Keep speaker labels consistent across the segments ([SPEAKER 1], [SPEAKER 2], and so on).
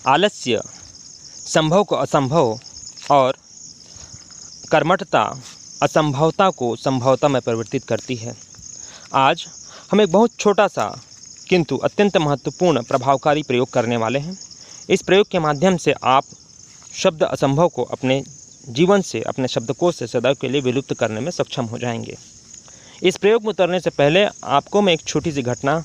[SPEAKER 1] आलस्य संभव को असंभव और कर्मठता असंभवता को संभवता में परिवर्तित करती है। आज हम एक बहुत छोटा सा किंतु अत्यंत महत्वपूर्ण प्रभावकारी प्रयोग करने वाले हैं। इस प्रयोग के माध्यम से आप शब्द असंभव को अपने जीवन से, अपने शब्दकोश से सदैव के लिए विलुप्त करने में सक्षम हो जाएंगे। इस प्रयोग में उतरने से पहले आपको मैं एक छोटी सी घटना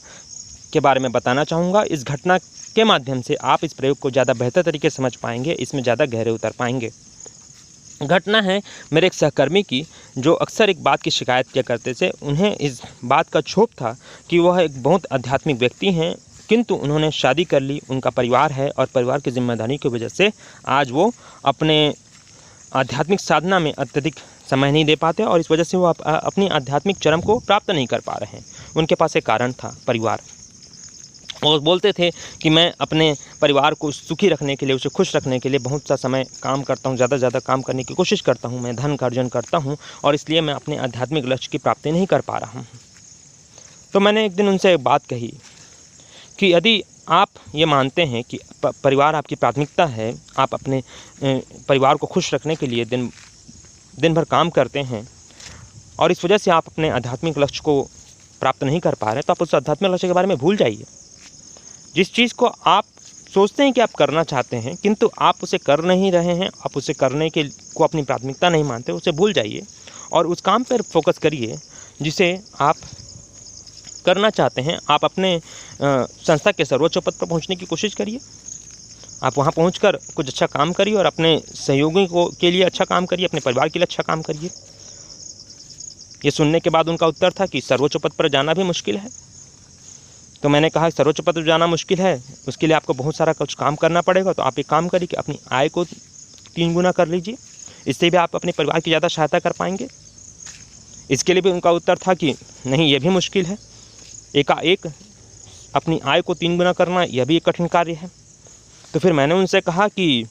[SPEAKER 1] के बारे में बताना चाहूँगा। इस घटना के माध्यम से आप इस प्रयोग को ज़्यादा बेहतर तरीके से समझ पाएंगे, इसमें ज़्यादा गहरे उतर पाएंगे। घटना है मेरे एक सहकर्मी की, जो अक्सर एक बात की शिकायत किया करते थे। उन्हें इस बात का क्षोभ था कि वह एक बहुत आध्यात्मिक व्यक्ति हैं, किंतु उन्होंने शादी कर ली, उनका परिवार है और परिवार की जिम्मेदारी की वजह से आज वो अपने आध्यात्मिक साधना में अत्यधिक समय नहीं दे पाते और इस वजह से वो अपनी आध्यात्मिक चरम को प्राप्त नहीं कर पा रहे हैं। उनके पास एक कारण था, परिवार। और बोलते थे कि मैं अपने परिवार को सुखी रखने के लिए, उसे खुश रखने के लिए बहुत सा समय काम करता हूँ, ज़्यादा से ज़्यादा काम करने की कोशिश करता हूँ, मैं धन का अर्जन करता हूँ और इसलिए मैं अपने आध्यात्मिक लक्ष्य की प्राप्ति नहीं कर पा रहा हूँ। तो मैंने एक दिन उनसे एक बात कही कि यदि आप ये मानते हैं कि परिवार आपकी प्राथमिकता है, आप अपने परिवार को खुश रखने के लिए दिन भर काम करते हैं और इस वजह से आप अपने आध्यात्मिक लक्ष्य को प्राप्त नहीं कर पा रहे, तो आप उस आध्यात्मिक लक्ष्य के बारे में भूल जाइए। जिस चीज़ को आप सोचते हैं कि आप करना चाहते हैं किंतु आप उसे कर नहीं रहे हैं, आप उसे करने के को अपनी प्राथमिकता नहीं मानते, उसे भूल जाइए और उस काम पर फोकस करिए जिसे आप करना चाहते हैं। आप अपने संस्था के सर्वोच्च पद पर पहुंचने की कोशिश करिए। आप वहां पहुंचकर कुछ अच्छा काम करिए और अपने सहयोगी के लिए अच्छा काम करिए, अपने परिवार के लिए अच्छा काम करिए। ये सुनने के बाद उनका उत्तर था कि सर्वोच्च पद पर जाना भी मुश्किल है। तो मैंने कहा सर्वोच्च पद पर जाना मुश्किल है, उसके लिए आपको बहुत सारा कुछ काम करना पड़ेगा। तो आप एक काम करिए कि अपनी आय को 3 गुना कर लीजिए, इससे भी आप अपने परिवार की ज़्यादा सहायता कर पाएंगे। इसके लिए भी उनका उत्तर था कि नहीं, ये भी मुश्किल है, एकाएक अपनी आय को 3 गुना करना यह भी एक कठिन कार्य है। तो फिर मैंने उनसे कहा कि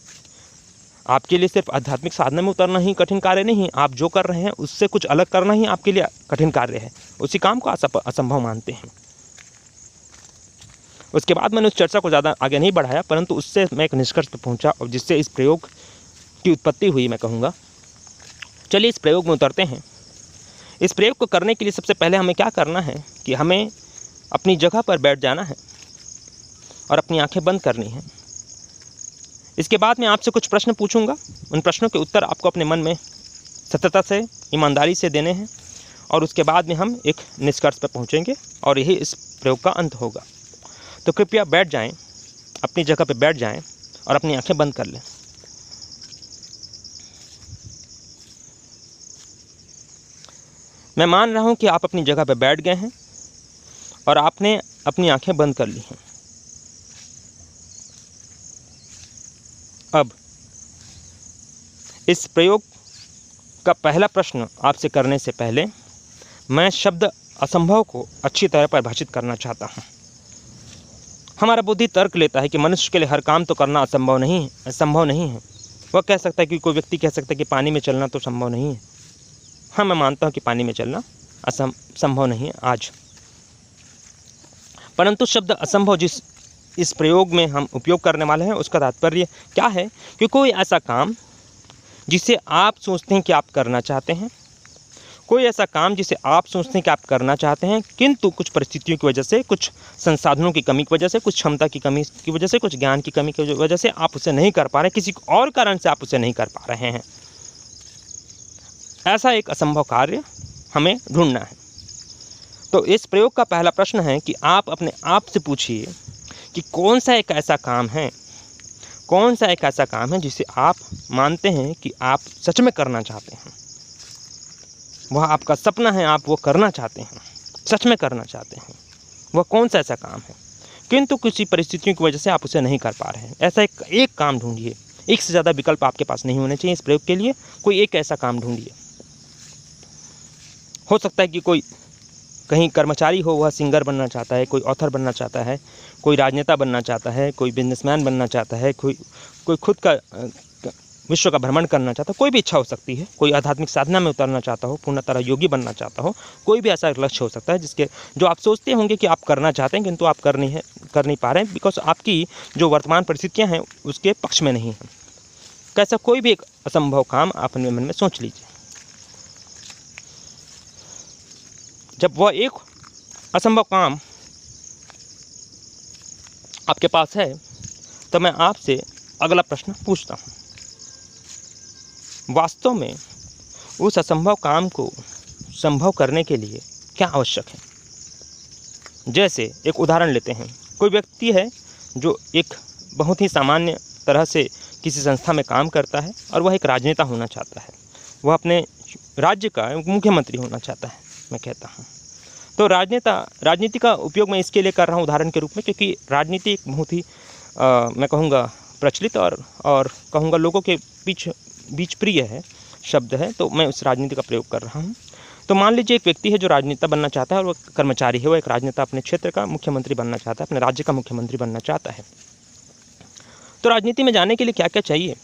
[SPEAKER 1] आपके लिए सिर्फ आध्यात्मिक साधना में उतरना ही कठिन कार्य नहीं, आप जो कर रहे हैं उससे कुछ अलग करना ही आपके लिए कठिन कार्य है। उसी काम को असंभव मानते हैं। उसके बाद मैंने उस चर्चा को ज़्यादा आगे नहीं बढ़ाया, परंतु उससे मैं एक निष्कर्ष पर पहुंचा और जिससे इस प्रयोग की उत्पत्ति हुई, मैं कहूँगा। चलिए इस प्रयोग में उतरते हैं। इस प्रयोग को करने के लिए सबसे पहले हमें क्या करना है कि हमें अपनी जगह पर बैठ जाना है और अपनी आंखें बंद करनी है। इसके बाद मैं आपसे कुछ प्रश्न पूछूंगा। उन प्रश्नों के उत्तर आपको अपने मन में सत्यता से, ईमानदारी से देने हैं और उसके बाद में हम एक निष्कर्ष पर पहुंचेंगे और यही इस प्रयोग का अंत होगा। तो कृपया बैठ जाएं, अपनी जगह पर बैठ जाएं और अपनी आंखें बंद कर लें। मैं मान रहा हूं कि आप अपनी जगह पर बैठ गए हैं और आपने अपनी आंखें बंद कर ली हैं। अब इस प्रयोग का पहला प्रश्न आपसे करने से पहले मैं शब्द असंभव को अच्छी तरह परिभाषित करना चाहता हूँ। हमारा बुद्धि तर्क लेता है कि मनुष्य के लिए हर काम तो करना संभव नहीं है। वह कह सकता है कि कोई व्यक्ति कह सकता है कि पानी में चलना तो संभव नहीं है। हाँ, मैं मानता हूँ कि पानी में चलना संभव नहीं है आज, परंतु शब्द असंभव जिस इस प्रयोग में हम उपयोग करने वाले हैं उसका तात्पर्य क्या है कि कोई ऐसा काम जिसे आप सोचते हैं कि आप करना चाहते हैं, कोई ऐसा काम जिसे आप सोचते हैं कि आप करना चाहते हैं किंतु कुछ परिस्थितियों की वजह से, कुछ संसाधनों की कमी की वजह से, कुछ क्षमता की कमी की वजह से, कुछ ज्ञान की कमी की वजह से आप उसे नहीं कर पा रहे, किसी और कारण से आप उसे नहीं कर पा रहे हैं। ऐसा एक असंभव कार्य हमें ढूंढना है। तो इस प्रयोग का पहला प्रश्न है कि आप अपने आप से पूछिए कि कौन सा एक ऐसा काम है जिसे आप मानते हैं कि आप सच में करना चाहते हैं। वह आपका सपना है, आप वो करना चाहते हैं, सच में करना चाहते हैं। वह कौन सा ऐसा काम है किंतु किसी परिस्थितियों की वजह से आप उसे नहीं कर पा रहे हैं। ऐसा एक काम ढूंढिए। एक से ज़्यादा विकल्प आपके पास नहीं होने चाहिए इस प्रयोग के लिए। कोई एक ऐसा काम ढूंढिए। हो सकता है कि कोई कहीं कर्मचारी हो, वह सिंगर बनना चाहता है, कोई ऑथर बनना चाहता है, कोई राजनेता बनना चाहता है, कोई बिजनेसमैन बनना चाहता है, कोई खुद का विश्व का भ्रमण करना चाहता हो, कोई भी इच्छा हो सकती है, कोई आध्यात्मिक साधना में उतरना चाहता हो, पूर्ण तरह योगी बनना चाहता हो, कोई भी ऐसा लक्ष्य हो सकता है जिसके जो आप सोचते होंगे कि आप करना चाहते हैं किंतु आप कर नहीं पा रहे हैं, बिकॉज आपकी जो वर्तमान परिस्थितियाँ हैं उसके पक्ष में नहीं हैं। कैसा कोई भी एक असंभव काम आप अपने मन में सोच लीजिए। जब वह एक असंभव काम आपके पास है तो मैं आपसे अगला प्रश्न पूछता हूँ, वास्तव में उस असंभव काम को संभव करने के लिए क्या आवश्यक है? जैसे एक उदाहरण लेते हैं, कोई व्यक्ति है जो एक बहुत ही सामान्य तरह से किसी संस्था में काम करता है और वह एक राजनेता होना चाहता है, वह अपने राज्य का मुख्यमंत्री होना चाहता है मैं कहता हूँ। तो राजनीति का उपयोग मैं इसके लिए कर रहा हूँ उदाहरण के रूप में, क्योंकि राजनीति एक बहुत ही मैं कहूँगा प्रचलित और कहूँगा लोगों के बीच प्रिय है शब्द है, तो मैं उस राजनीति का प्रयोग कर रहा हूँ। तो मान लीजिए एक व्यक्ति है जो राजनेता बनना चाहता है और वह कर्मचारी है, वो एक राजनेता अपने क्षेत्र का मुख्यमंत्री बनना चाहता है, अपने राज्य का मुख्यमंत्री बनना चाहता है। तो राजनीति में जाने के लिए क्या क्या चाहिए?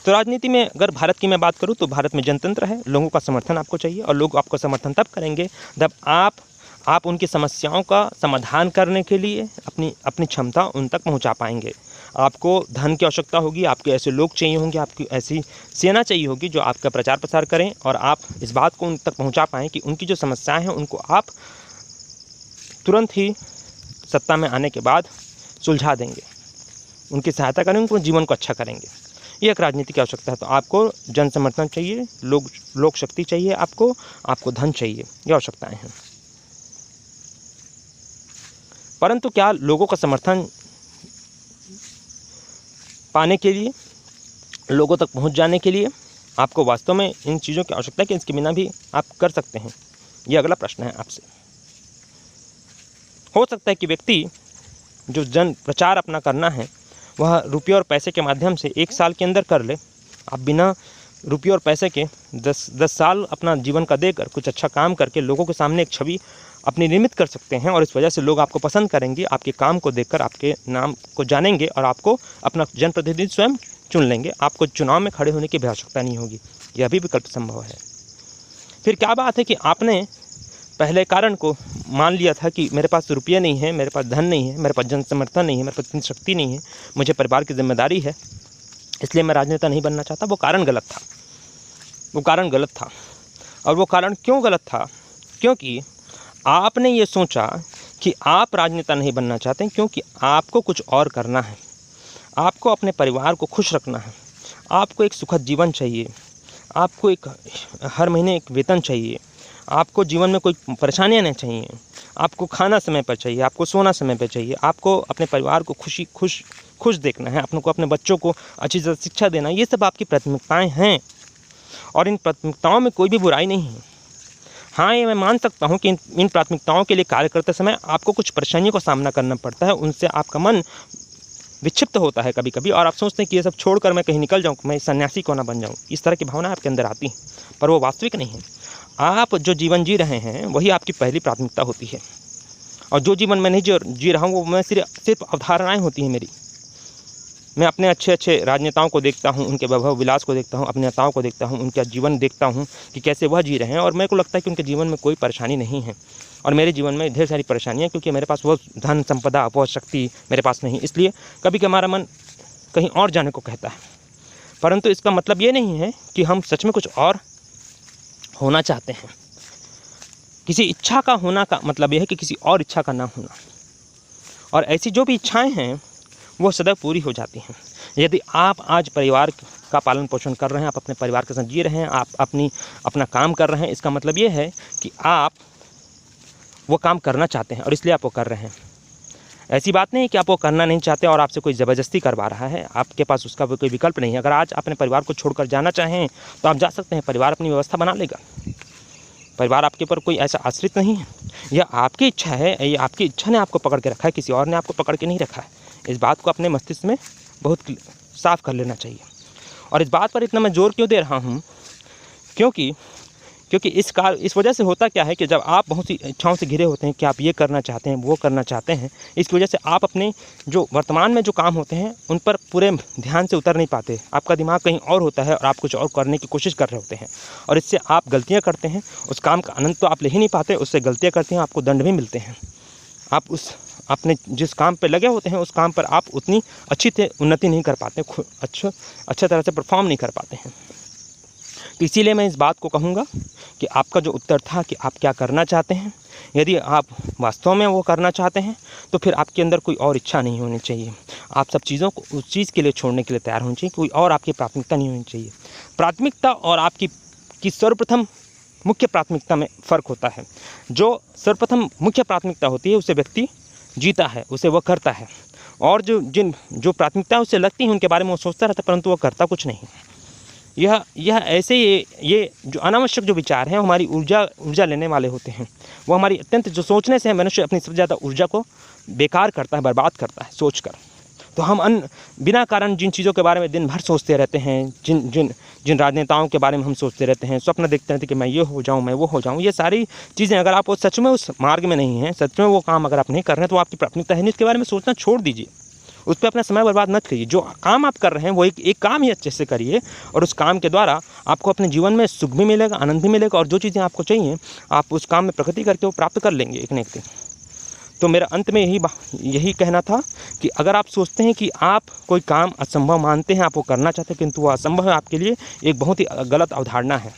[SPEAKER 1] तो राजनीति में अगर भारत की मैं बात करूं तो भारत में जनतंत्र है, लोगों का समर्थन आपको चाहिए और लोग आपको समर्थन तब करेंगे जब आप उनकी समस्याओं का समाधान करने के लिए अपनी क्षमता उन तक पहुंचा पाएंगे। आपको धन की आवश्यकता होगी, आपके ऐसे लोग चाहिए होंगे, आपकी ऐसी सेना चाहिए होगी जो आपका प्रचार प्रसार करें और आप इस बात को उन तक पहुंचा पाएँ कि उनकी जो समस्याएं हैं उनको आप तुरंत ही सत्ता में आने के बाद सुलझा देंगे, उनकी सहायता करेंगे, उनको जीवन को अच्छा करेंगे। ये एक राजनीति की आवश्यकता है। तो आपको जन समर्थन चाहिए, लोक शक्ति चाहिए, आपको धन चाहिए, ये आवश्यकताएं हैं। परंतु क्या लोगों का समर्थन पाने के लिए, लोगों तक पहुंच जाने के लिए आपको वास्तव में इन चीज़ों की आवश्यकता है कि इसके बिना भी आप कर सकते हैं? ये अगला प्रश्न है आपसे। हो सकता है कि व्यक्ति जो जन प्रचार अपना करना है वह रुपये और पैसे के माध्यम से 1 साल के अंदर कर ले। आप बिना रुपये और पैसे के 10 साल अपना जीवन का देकर कुछ अच्छा काम करके लोगों के सामने एक छवि अपनी निर्मित कर सकते हैं और इस वजह से लोग आपको पसंद करेंगे, आपके काम को देखकर आपके नाम को जानेंगे और आपको अपना जनप्रतिनिधि स्वयं चुन लेंगे। आपको चुनाव में खड़े होने की भी आवश्यकता नहीं होगी। यह भी विकल्प संभव है। फिर क्या बात है कि आपने पहले कारण को मान लिया था कि मेरे पास रुपये नहीं है, मेरे पास धन नहीं है, मेरे पास जन समर्थन नहीं है, मेरे पास इतनी शक्ति नहीं है, मुझे परिवार की जिम्मेदारी है, इसलिए मैं राजनेता नहीं बनना चाहता। वो कारण गलत था। और वो कारण क्यों गलत था? क्योंकि आपने ये सोचा कि आप राजनेता नहीं बनना चाहते क्योंकि आपको कुछ और करना है, आपको अपने परिवार को खुश रखना है, आपको एक सुखद जीवन चाहिए, आपको एक हर महीने एक वेतन चाहिए, आपको जीवन में कोई परेशानियां नहीं चाहिए, आपको खाना समय पर चाहिए, आपको सोना समय पर चाहिए, आपको अपने परिवार को खुश देखना है, आपको अपने बच्चों को अच्छी तरह शिक्षा देना है। ये सब आपकी प्राथमिकताएं हैं और इन प्राथमिकताओं में कोई भी बुराई नहीं है। हाँ, ये मैं मान सकता हूँ कि इन प्राथमिकताओं के लिए कार्य करते समय आपको कुछ परेशानियों का सामना करना पड़ता है, उनसे आपका मन विक्षिप्त होता है कभी कभी और आप सोचते हैं कि ये सब छोड़कर मैं कहीं निकल जाऊँ, मैं सन्यासी क्यों ना बन जाऊँ। इस तरह की भावना आपके अंदर आती है, पर वो वास्तविक नहीं है। आप जो जीवन जी रहे हैं वही आपकी पहली प्राथमिकता होती है और जो जीवन मैं नहीं जी रहा हूँ वो मैं सिर्फ अवधारणाएँ होती हैं मेरी। मैं अपने अच्छे राजनेताओं को देखता हूँ, उनके वैभव विलास को देखता हूँ, अपने नेताओं को देखता हूँ, उनका जीवन देखता हूँ कि कैसे वह जी रहे हैं और मेरे को लगता है कि उनके जीवन में कोई परेशानी नहीं है और मेरे जीवन में ढेर सारी परेशानियाँ, क्योंकि मेरे पास वो धन संपदा वो शक्ति मेरे पास नहीं। इसलिए कभी हमारा मन कहीं और जाने को कहता है, परंतु इसका मतलब ये नहीं है कि हम सच में कुछ और होना चाहते हैं। किसी इच्छा का होना का मतलब यह है कि किसी और इच्छा का ना होना, और ऐसी जो भी इच्छाएं हैं वो सदैव पूरी हो जाती हैं। यदि आप आज परिवार का पालन पोषण कर रहे हैं, आप अपने परिवार के साथ जी रहे हैं, आप अपना काम कर रहे हैं, इसका मतलब ये है कि आप वो काम करना चाहते हैं और इसलिए आप वो कर रहे हैं। ऐसी बात नहीं है कि आप वो करना नहीं चाहते और आपसे कोई ज़बरदस्ती करवा रहा है, आपके पास उसका कोई विकल्प नहीं है। अगर आज अपने परिवार को छोड़कर जाना चाहें तो आप जा सकते हैं, परिवार अपनी व्यवस्था बना लेगा। परिवार आपके ऊपर कोई ऐसा आश्रित नहीं है, यह आपकी इच्छा है, ये आपकी इच्छा ने आपको पकड़ के रखा है, किसी और ने आपको पकड़ के नहीं रखा है। इस बात को अपने मस्तिष्क में बहुत साफ कर लेना चाहिए। और इस बात पर इतना मैं जोर क्यों दे रहा हूँ, क्योंकि क्योंकि इस वजह से होता क्या है कि जब आप बहुत सी इच्छाओं से घिरे होते हैं कि आप ये करना चाहते हैं, वो करना चाहते हैं, इसकी वजह से आप अपने जो वर्तमान में जो काम होते हैं उन पर पूरे ध्यान से उतर नहीं पाते। आपका दिमाग कहीं और होता है और आप कुछ और करने की कोशिश कर रहे होते हैं, और इससे आप गलतियाँ करते हैं। उस काम का आनंद तो आप ले ही नहीं पाते, उससे गलतियाँ करते हैं, आपको दंड भी मिलते हैं। आप अपने जिस काम पर लगे होते हैं उस काम पर आप उतनी अच्छी उन्नति नहीं कर पाते, अच्छा तरह से परफॉर्म नहीं कर पाते हैं। तो इसीलिए मैं इस बात को कहूँगा कि आपका जो उत्तर था कि आप क्या करना चाहते हैं, यदि आप वास्तव में वो करना चाहते हैं तो फिर आपके अंदर कोई और इच्छा नहीं होनी चाहिए। आप सब चीज़ों को उस चीज़ के लिए छोड़ने के लिए तैयार होनी चाहिए, कोई और आपकी प्राथमिकता नहीं होनी चाहिए। प्राथमिकता और आपकी सर्वप्रथम मुख्य प्राथमिकता में फ़र्क होता है। जो सर्वप्रथम मुख्य प्राथमिकता होती है उसे व्यक्ति जीता है, उसे वह करता है, और जो प्राथमिकता उसे लगती है उनके बारे में वो सोचता रहता है, परंतु वह करता कुछ नहीं। यह ऐसे ये जो अनावश्यक जो विचार हैं हमारी ऊर्जा लेने वाले होते हैं। वो हमारी अत्यंत जो सोचने से मनुष्य अपनी सबसे ज़्यादा ऊर्जा को बेकार करता है, बर्बाद करता है सोचकर। तो हम बिना कारण जिन चीज़ों के बारे में दिन भर सोचते रहते हैं, जिन राजनेताओं के बारे में हम सोचते रहते हैं, स्वप्न देखते रहते हैं कि मैं ये हो जाऊँ, मैं वो हो जाऊँ, ये सारी चीज़ें अगर आप सच में उस मार्ग में नहीं हैं, सच में वो काम अगर आप नहीं कर रहे हैं तो आपकी प्राथमिकता है नहीं, इसके बारे में सोचना छोड़ दीजिए। उस पर अपना समय बर्बाद मत करिए। जो काम आप कर रहे हैं वो एक काम ही अच्छे से करिए, और उस काम के द्वारा आपको अपने जीवन में सुख भी मिलेगा, आनंद भी मिलेगा, और जो चीज़ें आपको चाहिए आप उस काम में प्रगति करके वो प्राप्त कर लेंगे एक न एक दिन। तो मेरा अंत में यही कहना था कि अगर आप सोचते हैं कि आप कोई काम असंभव मानते हैं, आप वो करना चाहते हैं किंतु वो असंभव है आपके लिए, एक बहुत ही गलत अवधारणा है।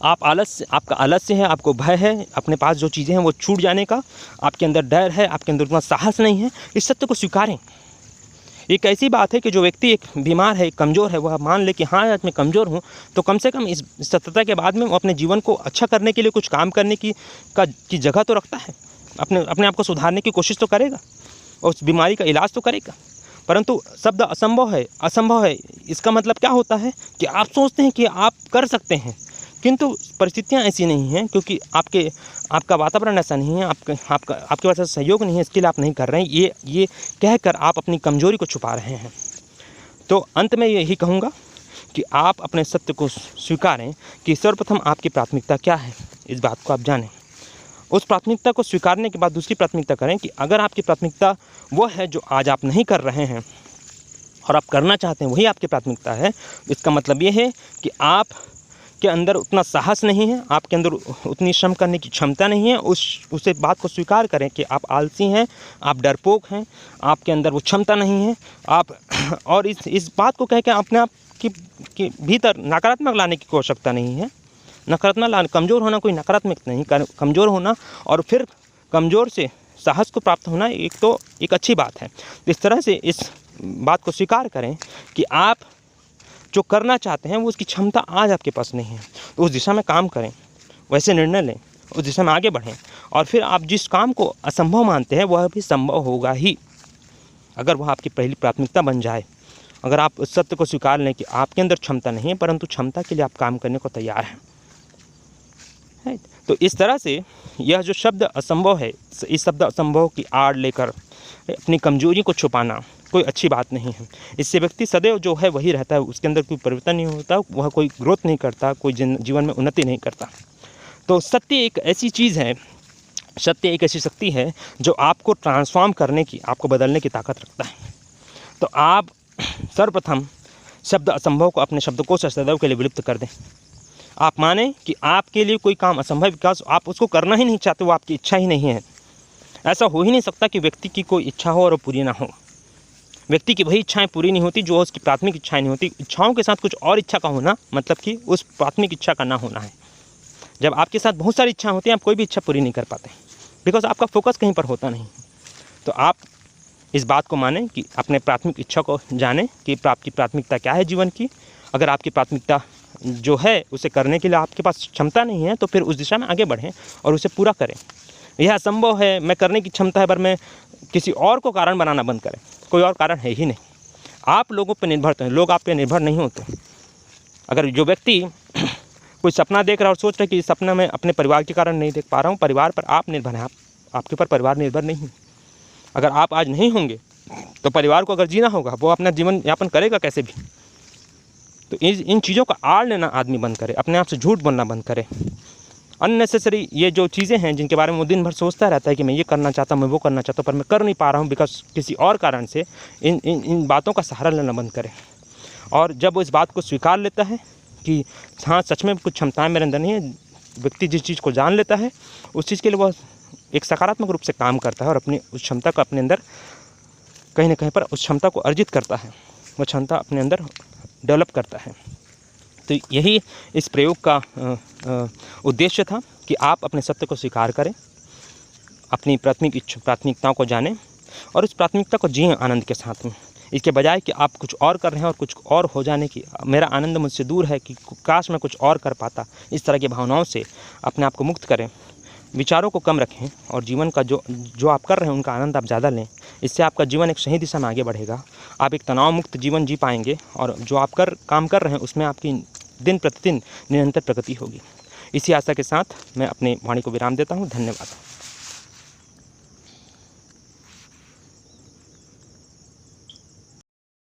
[SPEAKER 1] आपका आलस्य है, आपको भय है, अपने पास जो चीज़ें हैं वो छूट जाने का, आपके अंदर डर है, आपके अंदर उतना साहस नहीं है, इस सत्य को स्वीकारें। एक ऐसी बात है कि जो व्यक्ति एक बीमार है, कमज़ोर है, वह मान ले कि हाँ आज मैं कमज़ोर हूँ, तो कम से कम इस सत्यता के बाद में वो अपने जीवन को अच्छा करने के लिए कुछ काम करने की जगह तो रखता है, अपने आप को सुधारने की कोशिश तो करेगा, और उस बीमारी का इलाज तो करेगा। परंतु शब्द असंभव है इसका मतलब क्या होता है कि आप सोचते हैं कि आप कर सकते हैं, किंतु परिस्थितियां ऐसी नहीं हैं, क्योंकि आपका वातावरण ऐसा नहीं है, आपके पास सहयोग नहीं है, इसके लिए आप नहीं कर रहे हैं। ये कहकर आप अपनी कमजोरी को छुपा रहे हैं। तो अंत में यही कहूँगा कि आप अपने सत्य को स्वीकारें कि सर्वप्रथम आपकी प्राथमिकता क्या है, इस बात को आप जानें। उस प्राथमिकता को स्वीकारने के बाद दूसरी प्राथमिकता करें कि अगर आपकी प्राथमिकता वो है जो आज आप नहीं कर रहे हैं और आप करना चाहते हैं, वही आपकी प्राथमिकता है, इसका मतलब ये है कि आप के अंदर उतना साहस नहीं है, आपके अंदर उतनी श्रम करने की क्षमता नहीं है। उसे बात को स्वीकार करें कि आप आलसी हैं, आप डरपोक हैं, आपके अंदर वो क्षमता नहीं है। आप और इस बात को कह के अपने आप के भीतर नकारात्मक लाने की आवश्यकता नहीं है। कमज़ोर होना कोई नकारात्मक नहीं, कमज़ोर होना और फिर कमज़ोर से साहस को प्राप्त होना एक अच्छी बात है। इस तरह से इस बात को स्वीकार करें कि आप जो करना चाहते हैं वो उसकी क्षमता आज आपके पास नहीं है, तो उस दिशा में काम करें, वैसे निर्णय लें, उस दिशा में आगे बढ़ें, और फिर आप जिस काम को असंभव मानते हैं वह भी संभव होगा ही, अगर वह आपकी पहली प्राथमिकता बन जाए। अगर आप उस सत्य को स्वीकार लें कि आपके अंदर क्षमता नहीं है, परंतु क्षमता के लिए आप काम करने को तैयार हैं। तो इस तरह से यह जो शब्द असंभव है, इस शब्द असंभव की आड़ लेकर अपनी कमजोरी को छुपाना कोई अच्छी बात नहीं है। इससे व्यक्ति सदैव जो है वही रहता है, उसके अंदर कोई परिवर्तन नहीं होता, वह कोई ग्रोथ नहीं करता, कोई जीवन में उन्नति नहीं करता। तो सत्य एक ऐसी चीज़ है, सत्य एक ऐसी शक्ति है जो आपको ट्रांसफॉर्म करने की, आपको बदलने की ताकत रखता है। तो आप सर्वप्रथम शब्द असंभव को अपने शब्दकोश से सदैव के लिए विलुप्त कर दें। आप माने कि आपके लिए कोई काम असंभव, बिकॉज आप उसको करना ही नहीं चाहते, वो आपकी इच्छा ही नहीं है। ऐसा हो ही नहीं सकता कि व्यक्ति की कोई इच्छा हो और वो पूरी ना हो। व्यक्ति की वही इच्छाएं पूरी नहीं होती जो उसकी प्राथमिक इच्छाएं नहीं होती। इच्छाओं के साथ कुछ और इच्छा का होना मतलब कि उस प्राथमिक इच्छा का ना होना है। जब आपके साथ बहुत सारी इच्छाएं होती हैं, आप कोई भी इच्छा पूरी नहीं कर पाते, बिकॉज आपका फोकस कहीं पर होता नहीं। तो आप इस बात को मानें कि अपने प्राथमिक इच्छा को जानें कि आपकी प्राथमिकता क्या है जीवन की। अगर आपकी प्राथमिकता जो है उसे करने के लिए आपके पास क्षमता नहीं है, तो फिर उस दिशा में आगे बढ़ें और उसे पूरा करें। यह असंभव है, मैं करने की क्षमता है, पर मैं किसी और को कारण बनाना बंद करें। कोई और कारण है ही नहीं। आप लोगों पर निर्भर हैं, लोग आप पे निर्भर नहीं होते। अगर जो व्यक्ति कोई सपना देख रहा है और सोच रहा है कि इस सपना में अपने परिवार के कारण नहीं देख पा रहा हूँ, परिवार पर आप निर्भर हैं, आपके ऊपर परिवार निर्भर नहीं। अगर आप आज नहीं होंगे तो परिवार को अगर जीना होगा, वो अपना जीवन यापन करेगा कैसे भी। तो इन चीज़ों का आड़ लेना आदमी बंद करे, अपने आप से झूठ बोलना बंद करे। अननेसेसरी ये जो चीज़ें हैं जिनके बारे में वो दिन भर सोचता रहता है कि मैं ये करना चाहता हूँ, मैं वो करना चाहता हूँ, पर मैं कर नहीं पा रहा हूँ बिकॉज किसी और कारण से, इन बातों का सहारा लेना बंद करें। और जब वो इस बात को स्वीकार लेता है कि हाँ सच में कुछ क्षमताएं मेरे अंदर नहीं है, व्यक्ति जिस चीज़ को जान लेता है उस चीज़ के लिए वह एक सकारात्मक रूप से काम करता है और अपनी उस क्षमता को अपने अंदर कहीं ना कहीं पर उस क्षमता को अर्जित करता है, वह क्षमता अपने अंदर डेवलप करता है। तो यही इस प्रयोग का उद्देश्य था कि आप अपने सत्य को स्वीकार करें, अपनी प्राथमिकताओं को जानें और उस प्राथमिकता को जिएं आनंद के साथ में। इसके बजाय कि आप कुछ और कर रहे हैं और कुछ और हो जाने की मेरा आनंद मुझसे दूर है कि काश मैं कुछ और कर पाता, इस तरह की भावनाओं से अपने आप को मुक्त करें, विचारों को कम रखें और जीवन का जो आप कर रहे हैं उनका आनंद आप ज़्यादा लें। इससे आपका जीवन एक सही दिशा में आगे बढ़ेगा, आप एक तनाव मुक्त जीवन जी पाएंगे और जो आप काम कर रहे हैं उसमें आपकी दिन प्रतिदिन निरंतर प्रगति होगी। इसी आशा के साथ मैं अपनी वाणी को विराम देता हूँ। धन्यवाद।